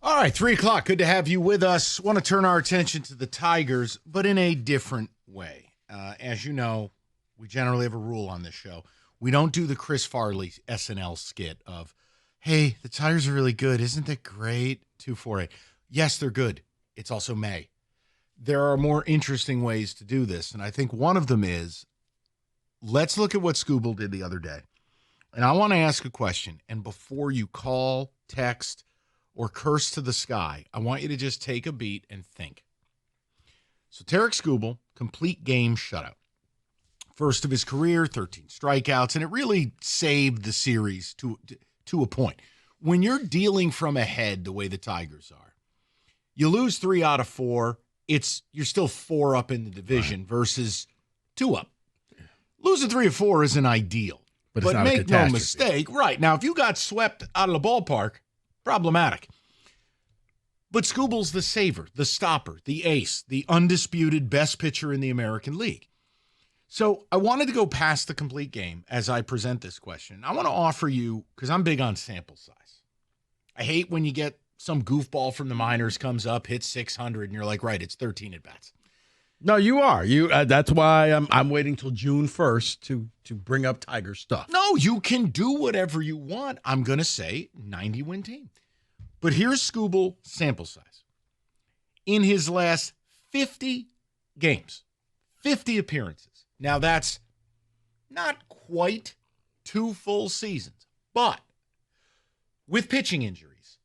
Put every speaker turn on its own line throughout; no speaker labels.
All right, 3 o'clock. Good to have you with us. Want to turn our attention to the Tigers, but in a different way. As you know, we generally have a rule on this show. We don't do the Chris Farley SNL skit of, hey, the Tigers are really good. Isn't that great? 248. Yes, they're good. It's also May. There are more interesting ways to do this, and I think one of them is, let's look at what Skubal did the other day. And I want to ask a question, and before you call, text, or curse to the sky, I want you to just take a beat and think. So Tarik Skubal, complete game shutout. First of his career, 13 strikeouts, and it really saved the series to a point. When you're dealing from ahead the way the Tigers are, you lose 3 out of 4, you're still 4 up in the division versus 2 up. Losing 3 or 4 isn't ideal.
But it's not
make no mistake. Right. Now, if you got swept out of the ballpark, problematic. But Skubal's the saver, the stopper, the ace, the undisputed best pitcher in the American League. So I wanted to go past the complete game as I present this question. I want to offer you, because I'm big on sample size. I hate when you get some goofball from the minors comes up, hits 600, and you're like, right, it's 13 at-bats.
No, you are. That's why I'm waiting till June 1st to bring up Tiger stuff.
No, you can do whatever you want. I'm going to say 90-win team. But here's Skubal sample size. In his last 50 games, 50 appearances. Now, that's not quite 2 full seasons, but with pitching injuries,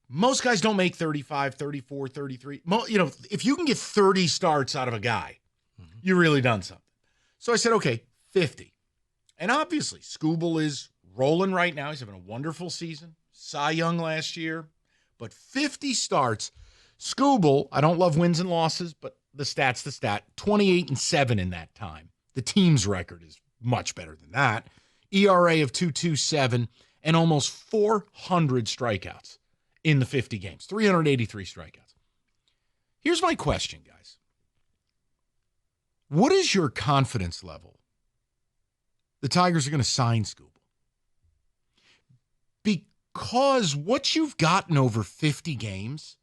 most guys don't make 35, 34, 33. If you can get 30 starts out of a guy, you've really done something. So I said, okay, 50. And obviously, Skubal is rolling right now. He's having a wonderful season. Cy Young last year. But 50 starts. Skubal, I don't love wins and losses, but the stat's the stat. 28-7 in that time. The team's record is much better than that. ERA of 2.27 and almost 400 strikeouts in the 50 games. 383 strikeouts. Here's my question, guys. What is your confidence level the Tigers are going to sign Skubal? Because what you've gotten over 50 games,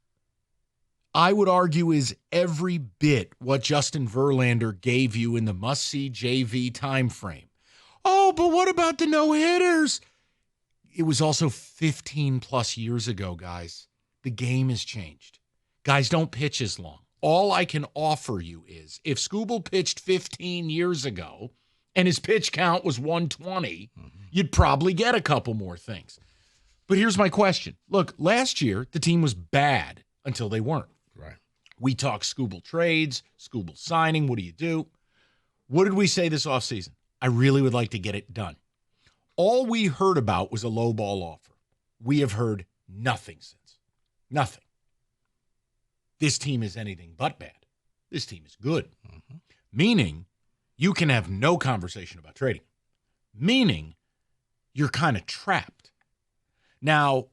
I would argue, is every bit what Justin Verlander gave you in the must-see JV time frame. Oh, but what about the no-hitters? It was also 15-plus years ago, guys. The game has changed. Guys don't pitch as long. All I can offer you is, if Skubal pitched 15 years ago and his pitch count was 120, you'd probably get a couple more things. But here's my question. Look, last year, the team was bad until they weren't.
Right.
We talked Skubal trades, Skubal signing. What do you do? What did we say this offseason? I really would like to get it done. All we heard about was a low ball offer. We have heard nothing since. Nothing. This team is anything but bad. This team is good. Meaning, you can have no conversation about trading. Meaning, you're kind of trapped. Now,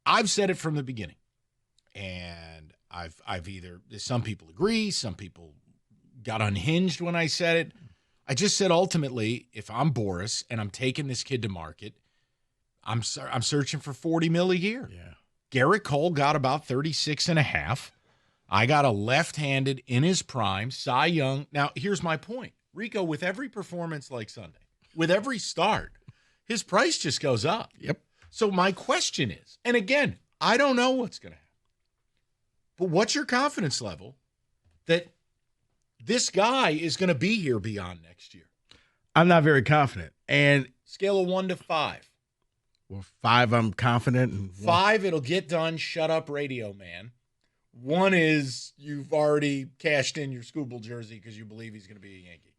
I've said it from the beginning, and I've either, some people agree, some people got unhinged when I said it. I just said, ultimately, if I'm Boris and I'm taking this kid to market, I'm searching for $40 million a year.
Yeah.
Garrett Cole got about 36.5. I got a left-handed in his prime, Cy Young. Now, here's my point. Rico, with every performance like Sunday, with every start, his price just goes up.
Yep.
So my question is, and again, I don't know what's going to happen, but what's your confidence level that this guy is going to be here beyond next year?
I'm not very confident. And
scale of 1 to 5.
Well, 5, I'm confident. And
5, it'll get done. Shut up, radio man. 1 is you've already cashed in your Skubal jersey because you believe he's going to be a Yankee.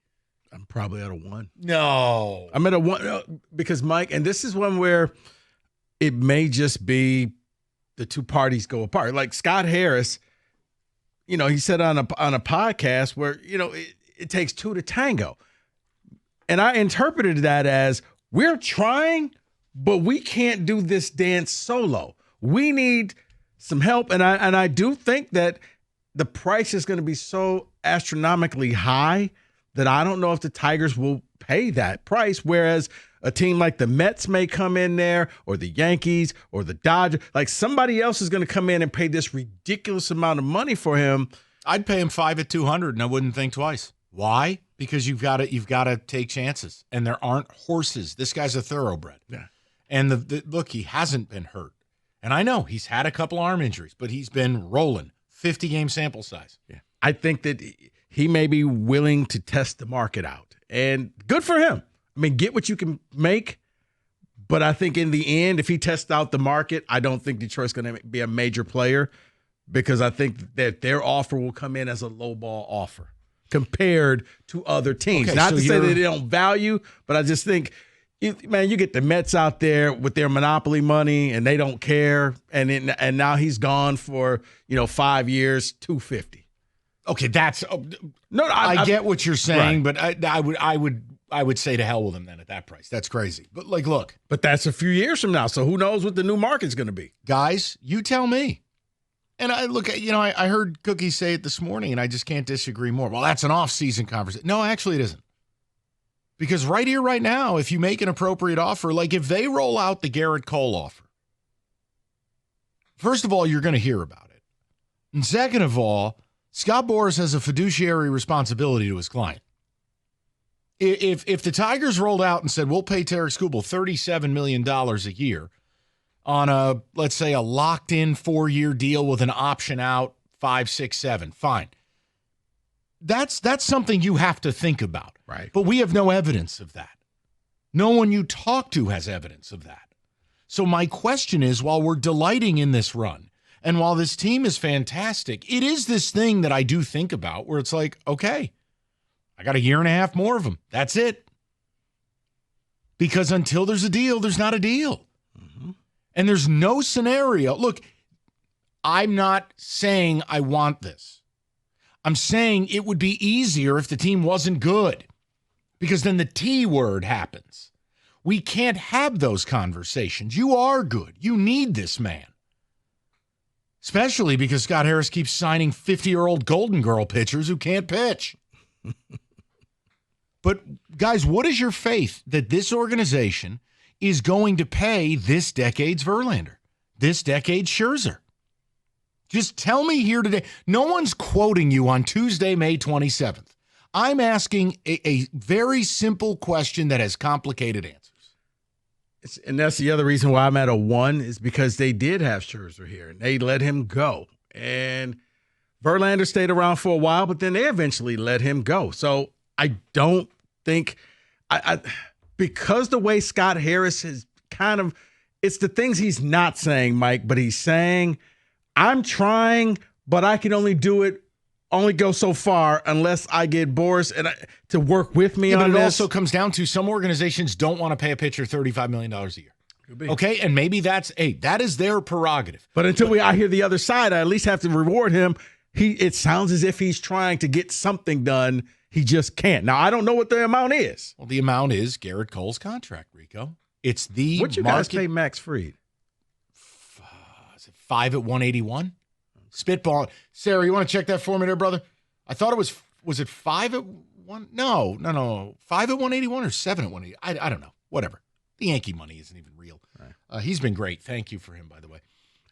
I'm probably at a 1.
No.
I'm at a 1 because, Mike, and this is one where it may just be the two parties go apart. Like Scott Harris, he said on a podcast where, it takes 2 to tango. And I interpreted that as, we're trying, but we can't do this dance solo. We need some help. And I do think that the price is going to be so astronomically high that I don't know if the Tigers will pay that price, whereas a team like the Mets may come in there, or the Yankees, or the Dodgers. Like, somebody else is going to come in and pay this ridiculous amount of money for him.
I'd pay him 5 at 200, and I wouldn't think twice. Why? Because you've got to take chances, and there aren't horses. This guy's a thoroughbred.
Yeah.
And look, he hasn't been hurt. And I know he's had a couple arm injuries, but he's been rolling. 50-game sample size.
Yeah. I think that he may be willing to test the market out. And good for him. I mean, get what you can make. But I think in the end, if he tests out the market, I don't think Detroit's going to be a major player, because I think that their offer will come in as a lowball offer compared to other teams.
Okay,
Not
so
to say that they don't value, but I just think, man, you get the Mets out there with their monopoly money and they don't care, and now he's gone for 5 years, $250.
Okay, that's
no.
I get what you're saying,
right.
but I would say to hell with him then at that price. That's crazy. But look,
but that's a few years from now, so who knows what the new market's going to be?
Guys, you tell me. And I heard Cookie say it this morning, and I just can't disagree more. Well, that's an off-season conversation. No, actually, it isn't. Because right here, right now, if you make an appropriate offer, like if they roll out the Garrett Cole offer, first of all, you're going to hear about it. And second of all, Scott Boras has a fiduciary responsibility to his client. If the Tigers rolled out and said, we'll pay Tarik Skubal $37 million a year on let's say a locked-in 4-year deal with an option out 5, 6, 7, fine. That's something you have to think about.
Right.
But we have no evidence of that. No one you talk to has evidence of that. So my question is, while we're delighting in this run, and while this team is fantastic, it is this thing that I do think about where it's like, okay, I got a year and a half more of them. That's it. Because until there's a deal, there's not a deal. Mm-hmm. And there's no scenario. Look, I'm not saying I want this. I'm saying it would be easier if the team wasn't good, because then the T word happens. We can't have those conversations. You are good. You need this man. Especially because Scott Harris keeps signing 50-year-old Golden Girl pitchers who can't pitch. But, guys, what is your faith that this organization is going to pay this decade's Verlander, this decade's Scherzer? Just tell me here today. No one's quoting you on Tuesday, May 27th. I'm asking a very simple question that has complicated answers.
And that's the other reason why I'm at a 1, is because they did have Scherzer here, and they let him go. And Verlander stayed around for a while, but then they eventually let him go. So I don't think because the way Scott Harris is kind of, it's the things he's not saying, Mike, but he's saying, I'm trying, but I can only go so far unless I get Boras to work with me on
this.
But
it also comes down to some organizations don't want to pay a pitcher $35 million a year.
Could be.
Okay, and maybe that is their prerogative.
But until I hear the other side, I at least have to reward him. It sounds as if he's trying to get something done. He just can't. Now, I don't know what the amount is.
Well, the amount is Garrett Cole's contract, Rico. It's the
what you guys pay Max Fried?
Is it 5 at 181? Spitball. Sarah, you want to check that for me there, brother? I thought it was it 5 at 1? No. 5 at 181 or 7 at 180? I don't know. Whatever. The Yankee money isn't even real. Right. He's been great. Thank you for him, by the way.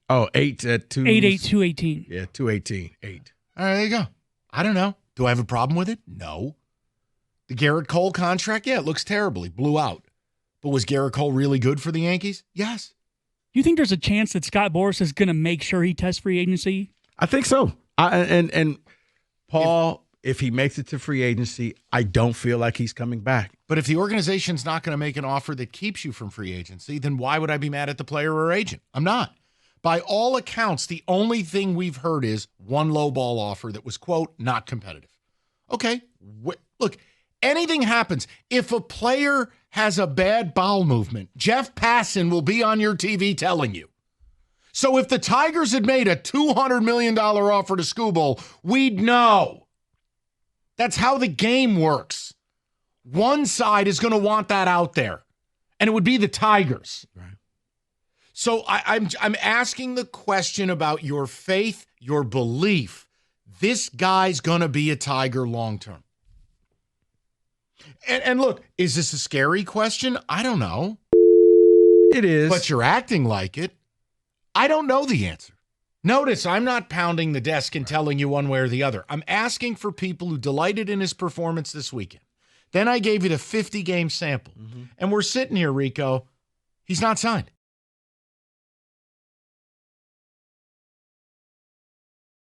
Oh, 8 at 2.
218.
Yeah, 218. 8.
All right, there you go. I don't know. Do I have a problem with it? No. The Garrett Cole contract, yeah, it looks terrible. He blew out. But was Garrett Cole really good for the Yankees? Yes.
You think there's a chance that Scott Boras is going to make sure he tests free agency?
I think so. And Paul, if he makes it to free agency, I don't feel like he's coming back.
But if the organization's not going to make an offer that keeps you from free agency, then why would I be mad at the player or agent? I'm not. By all accounts, the only thing we've heard is one low ball offer that was, quote, not competitive. Okay, look, anything happens. If a player has a bad bowel movement, Jeff Passan will be on your TV telling you. So if the Tigers had made a $200 million offer to Skubal, we'd know. That's how the game works. One side is going to want that out there, and it would be the Tigers.
Right.
So I'm asking the question about your faith, your belief. This guy's going to be a Tiger long term. And look, is this a scary question? I don't know.
It is.
But you're acting like it. I don't know the answer. Notice I'm not pounding the desk and telling you one way or the other. I'm asking for people who delighted in his performance this weekend. Then I gave you the 50-game sample. And we're sitting here, Rico. He's not signed.